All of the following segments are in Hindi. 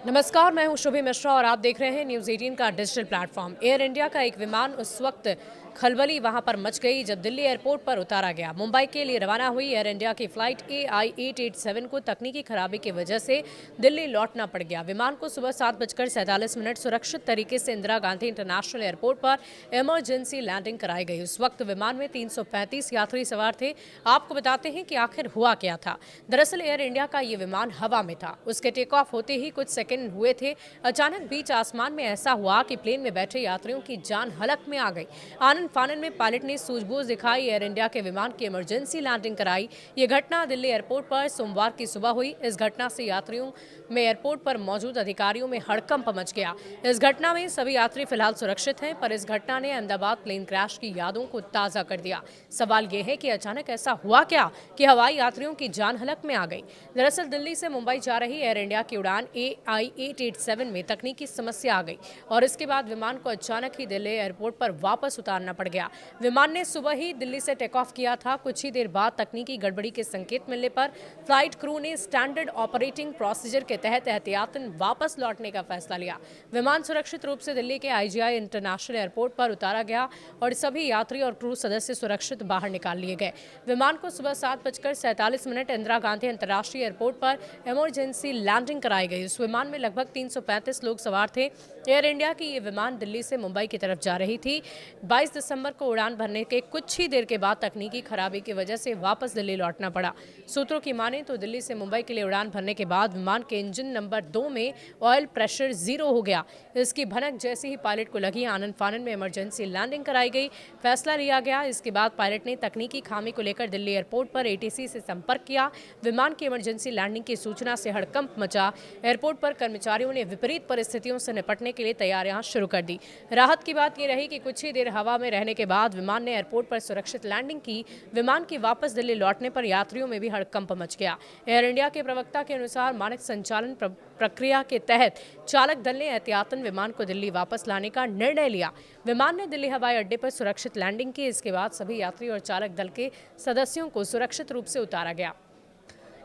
नमस्कार, मैं हूं शुभी मिश्रा और आप देख रहे हैं न्यूज़ 18 का डिजिटल प्लेटफॉर्म। एयर इंडिया का एक विमान उस वक्त खलबली वहां पर मच गई जब दिल्ली एयरपोर्ट पर उतारा गया। मुंबई के लिए रवाना हुई एयर इंडिया की फ्लाइट AI-887 को तकनीकी खराबी की वजह से दिल्ली लौटना पड़ गया। विमान को सुबह 7:47 सुरक्षित तरीके से इंदिरा गांधी इंटरनेशनल एयरपोर्ट पर इमरजेंसी लैंडिंग कराई गई। उस वक्त विमान में 335 यात्री सवार थे। आपको बताते हैं कि आखिर हुआ क्या था। दरअसल एयर इंडिया का ये विमान हवा में था। उसके टेक ऑफ होते ही कुछ सेकंड हुए थे, अचानक बीच आसमान में ऐसा हुआ कि प्लेन में बैठे यात्रियों की जान हलक में आ गई। आनन फानन में पायलट ने सूझबूझ दिखाई, एयर इंडिया के विमान की इमरजेंसी लैंडिंग कराई। ये घटना दिल्ली एयरपोर्ट पर सोमवार की सुबह हुई। इस घटना से यात्रियों में एयरपोर्ट पर मौजूद अधिकारियों में हड़कंप मच गया। इस घटना में सभी यात्री फिलहाल सुरक्षित हैं, पर इस घटना ने अहमदाबाद प्लेन क्रैश की यादों को ताजा कर दिया। सवाल ये है कि अचानक ऐसा हुआ क्या कि हवाई यात्रियों की जान हलक में आ गई। दरअसल दिल्ली से मुंबई जा रही एयर इंडिया की उड़ान AI-887 में तकनीकी समस्या आ गई और इसके बाद विमान को अचानक ही दिल्ली एयरपोर्ट पर वापस उतारना पड़ गया। विमान ने सुबह ही दिल्ली से टेक ऑफ किया था। कुछ ही देर बाद तकनीकी गड़बड़ी के संकेत मिलने पर फ्लाइट क्रू ने स्टैंडर्ड ऑपरेटिंग प्रोसीजर के तहत एहतियातन वापस लौटने का फैसला लिया। विमान सुरक्षित रूप से दिल्ली के IGI इंटरनेशनल एयरपोर्ट पर उतारा गया और सभी यात्री और क्रू सदस्य सुरक्षित बाहर निकाल लिए गए। विमान को सुबह 7:47 इंदिरा गांधी अंतर्राष्ट्रीय एयरपोर्ट पर इमरजेंसी लैंडिंग कराई गई। इस विमान में लगभग 335 लोग सवार थे। एयर इंडिया की ये विमान दिल्ली से मुंबई की तरफ जा रही थी। 22 दिसंबर को उड़ान भरने के कुछ ही देर के बाद तकनीकी खराबी की वजह से वापस दिल्ली लौटना पड़ा। सूत्रों की माने तो दिल्ली से मुंबई के लिए उड़ान भरने के बाद विमान के इंजन नंबर 2 में ऑयल प्रेशर 0 हो गया। इसकी भनक जैसे ही पायलट को लगी, आनन फानन में इमरजेंसी लैंडिंग कराई गई। फैसला लिया गया। इसके बाद पायलट ने तकनीकी खामी को लेकर दिल्ली एयरपोर्ट पर ATC से संपर्क किया। विमान की इमरजेंसी लैंडिंग की सूचना से हड़कंप मचा। एयरपोर्ट पर कर्मचारियों ने विपरीत परिस्थितियों से निपटने के लिए तैयारियां शुरू कर दी। राहत की बात यह रही कि कुछ ही देर हवा में रहने के बाद विमान ने एयरपोर्ट पर सुरक्षित लैंडिंग की। विमान की वापस दिल्ली लौटने पर यात्रियों में भी हड़कंप मच गया। एयर इंडिया के प्रवक्ता के अनुसार मानक संचालन प्रक्रिया के तहत चालक दल ने एहतियातन विमान को दिल्ली वापस लाने का निर्णय लिया। विमान ने दिल्ली हवाई अड्डे पर सुरक्षित लैंडिंग की। इसके बाद सभी यात्री और चालक दल के सदस्यों को सुरक्षित रूप से उतारा गया।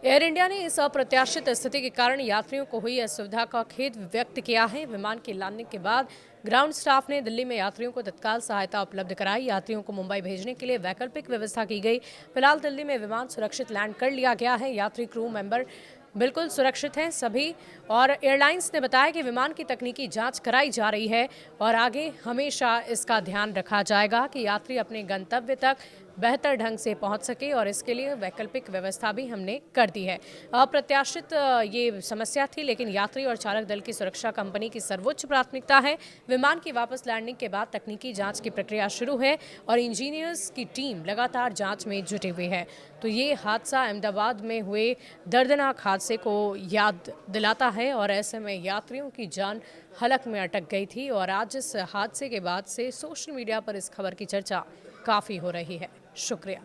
एयर इंडिया ने इस अप्रत्याशित स्थिति के कारण यात्रियों को हुई असुविधा का खेद व्यक्त किया है। विमान की लैंडिंग के बाद ग्राउंड स्टाफ ने दिल्ली में यात्रियों को तत्काल सहायता उपलब्ध कराई। यात्रियों को मुंबई भेजने के लिए वैकल्पिक व्यवस्था की गई। फिलहाल दिल्ली में विमान सुरक्षित लैंड कर लिया गया है। यात्री क्रू मेंबर बिल्कुल सुरक्षित हैं सभी, और एयरलाइंस ने बताया कि विमान की तकनीकी जांच कराई जा रही है और आगे हमेशा इसका ध्यान रखा जाएगा कि यात्री अपने गंतव्य तक बेहतर ढंग से पहुंच सके, और इसके लिए वैकल्पिक व्यवस्था भी हमने कर दी है। अप्रत्याशित ये समस्या थी, लेकिन यात्री और चालक दल की सुरक्षा कंपनी की सर्वोच्च प्राथमिकता है। विमान की वापस लैंडिंग के बाद तकनीकी जांच की प्रक्रिया शुरू है और इंजीनियर्स की टीम लगातार जांच में जुटी हुई है। तो ये हादसा अहमदाबाद में हुए दर्दनाक हादसे को याद दिलाता है और ऐसे में यात्रियों की जान हलक में अटक गई थी, और आज इस हादसे के बाद से सोशल मीडिया पर इस खबर की चर्चा काफ़ी हो रही है। शुक्रिया।